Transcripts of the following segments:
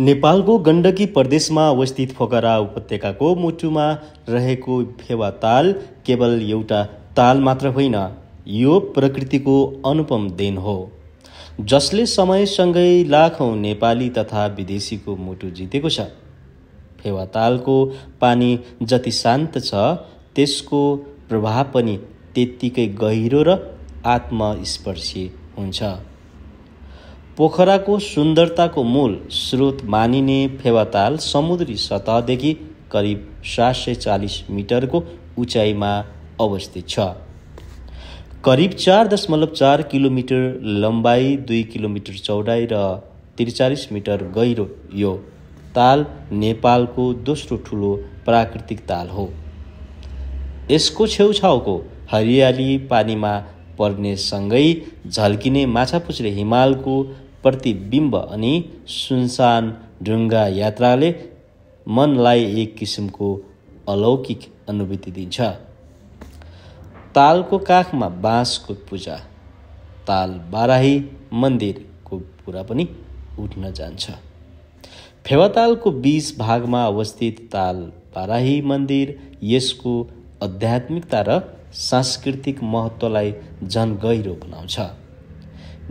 नेपालको गण्डकी प्रदेशमा अवस्थित पोखरा उपत्यकाको मुटुमा रहेको फेवाताल केवल एउटा ताल मात्र होइन, यो प्रकृतिको अनुपम देन हो, जसले समयसँगै लाखौं नेपाली तथा विदेशीको मुटु जितेको छ। फेवातालको पानी जति शान्त छ, त्यसको प्रभाव पनि त्यत्तिकै गहिरो र आत्मस्पर्शी हुन्छ। पोखराको सुन्दरताको मूल स्रोत मानिने फेवाताल समुद्री सतहदेखि करिब 740 मिटरको उचाइमा अवस्थित छ। करिब 4.4 किलोमिटर लम्बाइ, 2 किलोमिटर चौडाइ र 43 मिटर गहिरो यो ताल नेपालको दोस्रो ठुलो प्राकृतिक ताल हो। यसको छेउछाउको हरियाली पानीमा पर्ने सँगै झल्किने माछापुच्छ्रे हिमालको प्रतिबिम्ब अनि सुनसान ढुङ्गा यात्राले मनलाई एक किसिमको अलौकिक अनुभूति दिन्छ। तालको काखमा बाँसको पूजा, ताल बाराही मन्दिरको कुरा पनि उठ्न जान्छ। फेवातालको 20 भागमा अवस्थित ताल बाराही मन्दिर यसको आध्यात्मिकता र सांस्कृतिक महत्त्वलाई झन गहिरो बनाउँछ।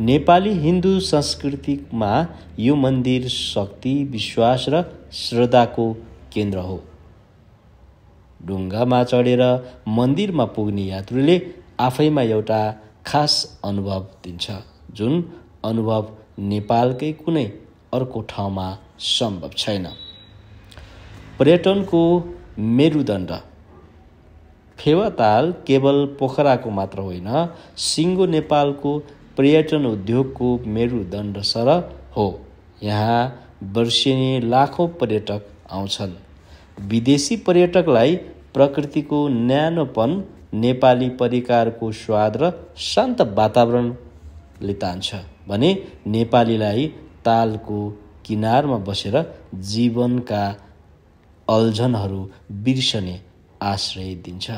नेपाली हिन्दू संस्कृतिमा यो मन्दिर शक्ति, विश्वास र श्रद्धाको केन्द्र हो। ढुङ्गामा चढेर मन्दिरमा पुग्ने यात्रुले आफैमा एउटा खास अनुभव दिन्छ, जुन अनुभव नेपालकै कुनै अर्को ठाउँमा सम्भव छैन। पर्यटनको मेरुदण्ड फेवाताल केवल पोखराको मात्र होइन, सिङ्गो नेपालको पर्यटन उद्योगको मेरुदण्ड सरह हो। यहाँ वर्षेनी लाखौं पर्यटक आउँछन्। विदेशी पर्यटकलाई प्रकृतिको न्यानोपन, नेपाली परिकारको स्वाद र शान्त वातावरणले तान्छ भने नेपालीलाई तालको किनारमा बसेर जीवनका अल्झनहरू बिर्सने आश्रय दिन्छ।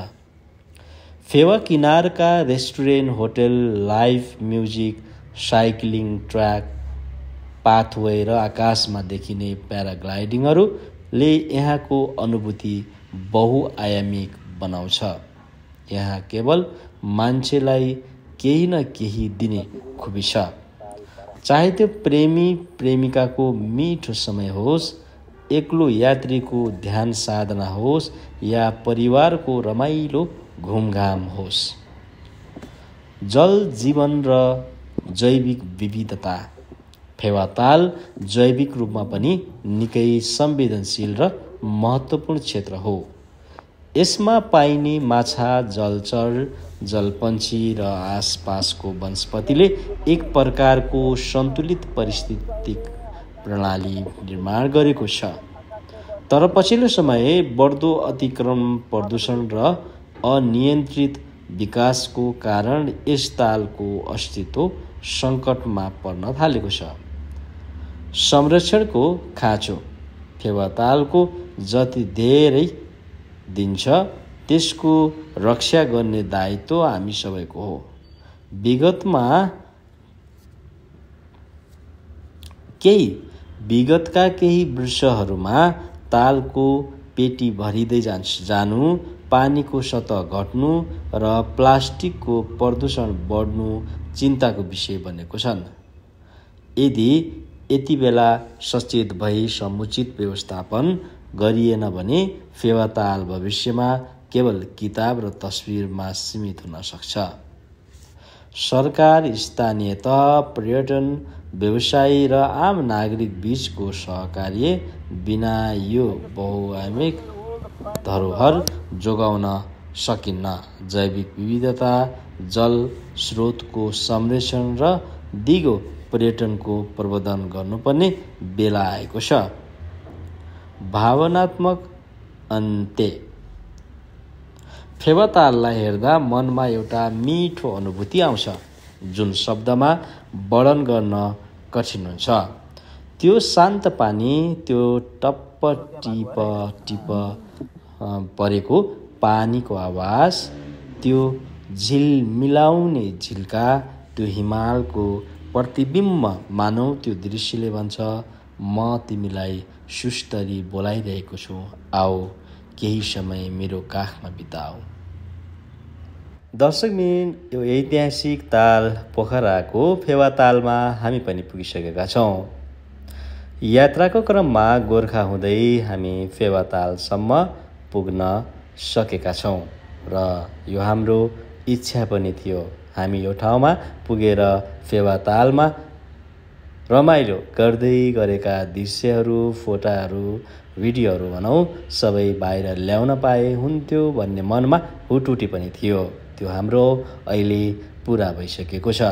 फेवा किनारका restaurant, hotel, live music, cycling track, pathway र आकाशमा देखिने प्याराग्लाइडिङहरूले यहाँको अनुभूति बहुआयामिक बनाउँछ। यहाँ केवल मान्छेलाई केही न केही दिने खुबी छ, चाहे त्यो प्रेमी प्रेमिकाको मिठो समय होस्, एक्लो यात्रीको ध्यान साधना होस् या परिवारको रमाइलो घुमघाम होस्। जल जीवन र जैविक विविधता फेवाताल जैविक रूपमा पनि निकै संवेदनशील र महत्त्वपूर्ण क्षेत्र हो। यसमा पाइने माछा, जलचर, जलपन्छी र आसपासको वनस्पतिले एक प्रकारको सन्तुलित पारिस्थितिक प्रणाली निर्माण गरेको छ। तर पछिल्लो समय बढ्दो अतिक्रमण, प्रदूषण र अनियन्त्रित विकासको कारण यस तालको अस्तित्व सङ्कटमा पर्न थालेको छ। संरक्षणको खाँचो फेवातालको जति धेरै दिन्छ, त्यसको रक्षा गर्ने दायित्व हामी सबैको हो। विगतका केही वर्षहरूमा तालको पेटी भरिँदै जानु, पानीको सतह घट्नु र प्लास्टिकको प्रदूषण बढ्नु चिन्ताको विषय बनेको छन्। यदि यति बेला सचेत भई समुचित व्यवस्थापन गरिएन भने फेवाताल भविष्यमा केवल किताब र तस्विरमा सीमित हुन सक्छ। सरकार, स्थानीय तह, पर्यटन व्यवसायी र आम नागरिक बीचको सहकार्य बिना यो बहुआयामिक धरोहर जोगाउन सकिन्न। जैविक विविधता, जल स्रोतको संरक्षण र दिगो पर्यटनको प्रवर्धन गर्नुपर्ने बेला आएको छ। भावनात्मक अन्त्य फेवाताललाई हेर्दा मनमा एउटा मिठो अनुभूति आउँछ, जुन शब्दमा वर्णन गर्न कठिन हुन्छ। त्यो शान्त पानी, त्यो टप्प टिप टिप परेको पानीको आवाज, त्यो झिलमिलाउने झिल्का, त्यो हिमालको प्रतिबिम्ब, मानौ त्यो दृश्यले भन्छ म तिमीलाई सुस्तरी बोलाइरहेको छु, आओ केही समय मेरो काखमा बिताऊ। दर्शकबिन, यो ऐतिहासिक ताल पोखराको फेवातालमा हामी पनि पुगिसकेका छौँ। यात्राको क्रममा गोर्खा हुँदै हामी फेवातालसम्म पुग्न सकेका छौँ र यो हाम्रो इच्छा पनि थियो। हामी यो ठाउँमा पुगेर फेवातालमा रमाइलो गर्दै गरेका दृश्यहरू, फोटाहरू, भिडियोहरू भनौँ सबै बाहिर ल्याउन पाए हुन्थ्यो भन्ने मनमा हुटुटी पनि थियो। त्यो हाम्रो अहिले पुरा भइसकेको छ।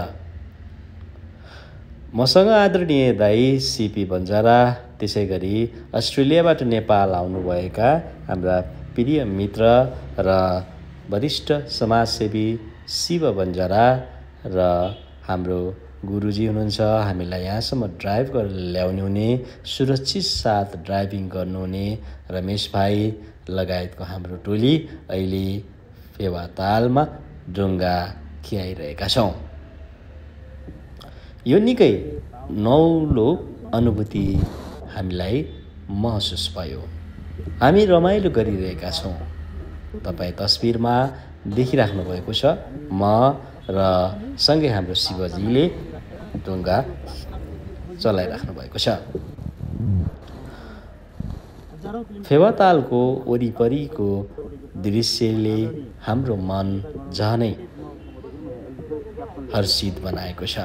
मसँग आदरणीय दाई सिपी बन्जारा, त्यसै गरी अस्ट्रेलियाबाट नेपाल आउनुभएका हाम्रा प्रिय मित्र र वरिष्ठ समाजसेवी शिव बन्जारा र हाम्रो गुरुजी हुनुहुन्छ, हामीलाई यहाँसम्म ड्राइभ गरेर ल्याउने हुने, सुरक्षित साथ ड्राइभिङ गर्नुहुने रमेश भाइ लगायतको हाम्रो टोली अहिले फेवातालमा डुङ्गा खियाइरहेका छौँ। यो निकै नौलो अनुभूति हामीलाई महसुस भयो। हामी रमाइलो गरिरहेका छौँ। तपाईँ तस्बिरमा देखिराख्नु भएको छ, म र सँगै हाम्रो शिवजीले डुङ्गा चलाइराख्नु भएको छ। फेवातालको वरिपरिको दृश्यले हाम्रो मन झनै हर्षित बनाएको छ।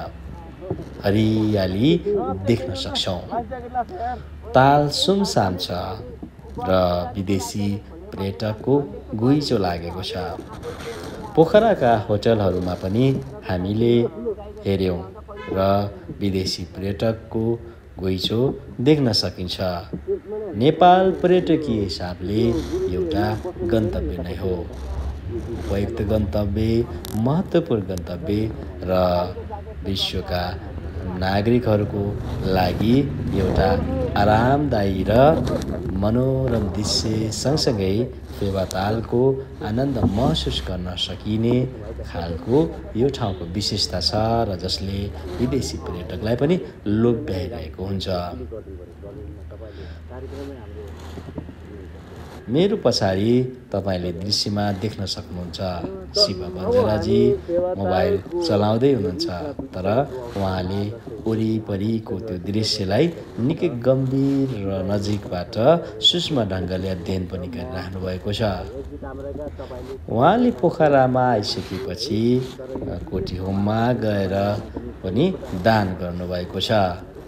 हरियाली देख्न सक्छौँ। ताल सुनसान छ र विदेशी पर्यटकको घुइँचो लागेको छ। पोखराका होटलहरूमा पनि हामीले हेऱ्यौँ र विदेशी पर्यटकको घुइँचो देख्न सकिन्छ। नेपाल पर्यटकीय हिसाबले एउटा गन्तव्य नै हो। उपयुक्त गन्तव्य, महत्त्वपूर्ण गन्तव्य र विश्वका नागरिकहरूको लागि एउटा आरामदायी र मनोरम दृश्य सँगसँगै फेवातालको आनन्द महसुस गर्न सकिने खालको यो ठाउँको विशेषता छ र जसले विदेशी पर्यटकलाई पनि लोभ्याइरहेको हुन्छ। मेरो पछाडि तपाईँले दृश्यमा देख्न सक्नुहुन्छ शिव बन्जाराजी मोबाइल चलाउँदै हुनुहुन्छ, तर उहाँले वरिपरिको त्यो दृश्यलाई निकै गम्भीर र नजिकबाट सूक्ष्म ढङ्गले अध्ययन पनि गरिराख्नु भएको छ। उहाँले पोखरामा आइसकेपछि कोटीहोममा गएर पनि दान गर्नुभएको छ।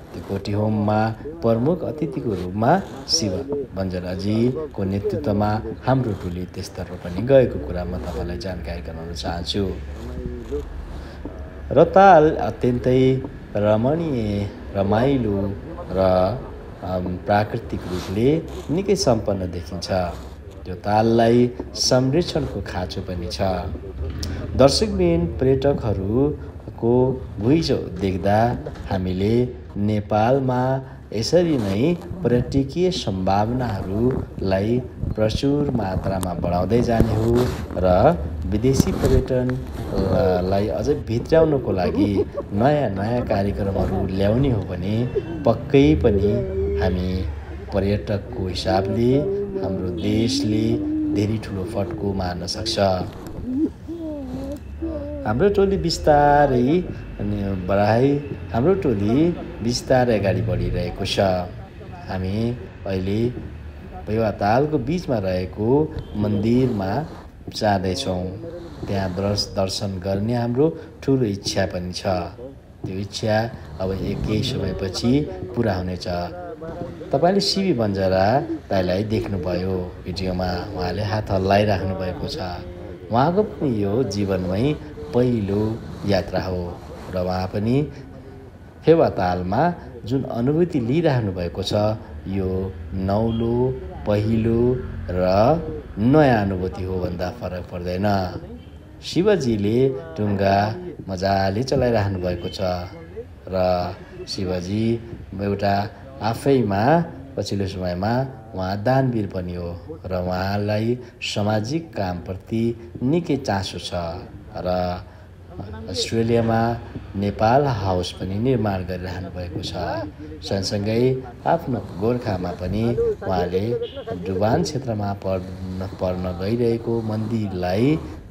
त्यो कोटीहोममा प्रमुख अतिथिको रूपमा शिव बन्जाराजीको नेतृत्वमा हाम्रो टोली त्यसतर्फ पनि गएको कुरा म तपाईँलाई जानकारी गराउन चाहन्छु। र ताल अत्यन्तै रमणीय, रमाइलो र प्राकृतिक रूपले निकै सम्पन्न देखिन्छ। त्यो ताललाई संरक्षणको खाँचो पनि छ। दर्शकबिन, पर्यटकहरूको घुइँचो देख्दा हामीले नेपालमा यसरी नै पर्यटकीय सम्भावनाहरूलाई प्रचुर मात्रामा बढाउँदै जाने हो र विदेशी पर्यटनलाई अझै भित्र्याउनको लागि नयाँ नयाँ कार्यक्रमहरू ल्याउने हो भने पक्कै पनि हामी पर्यटकको हिसाबले हाम्रो देशले धेरै ठुलो फड्को मार्न सक्छ। हाम्रो टोली बिस्तारै अगाडि बढिरहेको छ। हामी अहिले फेवातालको बिचमा रहेको मन्दिरमा जाँदैछौँ। त्यहाँ दर्शन गर्ने हाम्रो ठुलो इच्छा पनि छ। त्यो इच्छा अब केही समयपछि पुरा हुनेछ। तपाईँले शिवी बन्जारा दाइलाई देख्नुभयो भिडियोमा, उहाँले हात हल्लाइराख्नु भएको छ। उहाँको पनि यो जीवनमै पहिलो यात्रा हो र उहाँ पनि फेवातालमा जुन अनुभूति लिइराख्नु भएको छ, यो नौलो, पहिलो र नयाँ अनुभूति हो भन्दा फरक पर्दैन। शिवजीले डुङ्गा मजाले चलाइराख्नु भएको छ र शिवजी एउटा आफैमा पछिल्लो समयमा उहाँ दानवीर पनि हो र उहाँलाई सामाजिक कामप्रति निकै चासो छ र अस्ट्रेलियामा नेपाल हाउस पनि निर्माण गरिरहनु भएको छ। सँगसँगै आफ्नो गोर्खामा पनि उहाँले डुबान क्षेत्रमा पर्न गइरहेको मन्दिरलाई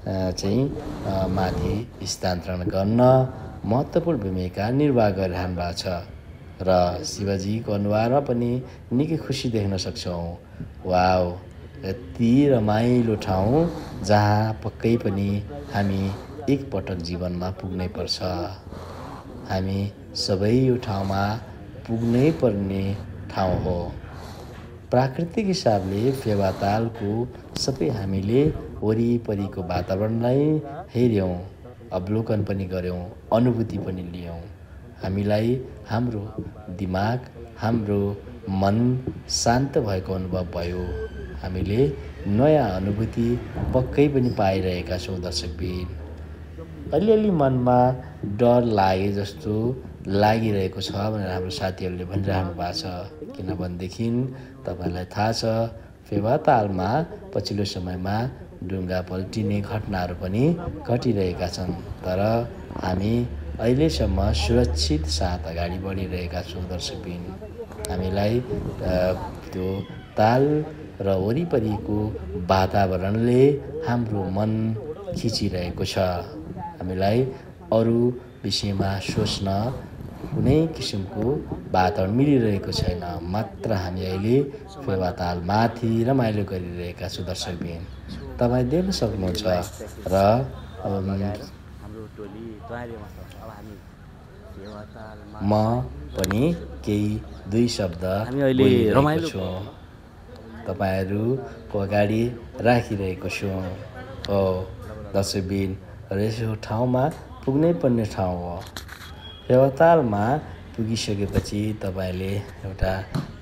चाहिँ माथि स्थानान्तरण गर्न महत्त्वपूर्ण भूमिका निर्वाह गरिरहनु भएको छ र शिवजीको अनुहारमा पनि निकै खुसी देख्न सक्छौँ। वाउ, यति रमाइलो ठाउँ जहाँ पक्कै पनि हामी एकपटक जीवनमा पुग्नै पर्छ। हामी सबै यो ठाउँमा पुग्नै पर्ने ठाउँ हो। प्राकृतिक हिसाबले फेवातालको सबै हामीले वरिपरिको वातावरणलाई हेऱ्यौँ, अवलोकन पनि गऱ्यौँ, अनुभूति पनि लियौँ। हामीलाई हाम्रो दिमाग, हाम्रो मन शान्त भएको अनुभव भयो। हामीले नयाँ अनुभूति पक्कै पनि पाइरहेका छौँ दर्शकबिन। अलिअलि मनमा डर लागे जस्तो लागिरहेको छ भनेर हाम्रो साथीहरूले भनिरहनु भएको छ। किनभनेदेखि तपाईँलाई थाहा छ फेवातालमा पछिल्लो समयमा ढुङ्गा पल्टिने घटनाहरू पनि घटिरहेका छन्। तर हामी अहिलेसम्म सुरक्षित साथ अगाडि बढिरहेका छौँ दर्शकबिन। हामीलाई त्यो ताल र वरिपरिको वातावरणले हाम्रो मन खिचिरहेको छ। हामीलाई अरू विषयमा सोच्न कुनै किसिमको वातावरण मिलिरहेको छैन। मात्र हामी अहिले फेवातालमाथि रमाइलो गरिरहेका छौँ दर्शकबिन। तपाईँ देख्न सक्नुहुन्छ र म पनि केही दुई शब्द बोलिरहेको छु, तपाईँहरूको अगाडि राखिरहेको छु। हो दर्शकबिन, र यसो ठाउँमा पुग्नै पर्ने ठाउँ हो। फेवातालमा पुगिसकेपछि तपाईँले एउटा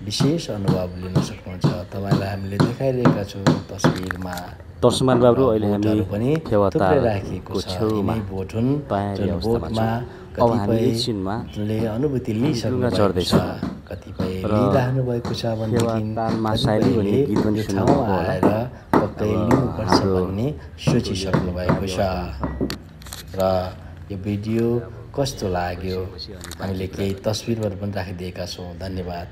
विशेष अनुभव लिन सक्नुहुन्छ। तपाईँलाई हामीले देखाइरहेका छौँ तस्बिरमा। दर्शमान बाबु, अहिले हामी पनि राखिएको छ। यिनै बोट हुन् जुन बोटमा कतिपयले अनुभूति लिइसक्नु भएको छ, कतिपय लिइरहनु भएको छ भनेदेखि ठाउँमा आएर पक्कै लिनुपर्छ भन्ने सोचिसक्नु भएको छ। र यो भिडियो कस्तो लाग्यो, हामीले केही तस्बिरहरू पनि राखिदिएका छौँ। धन्यवाद।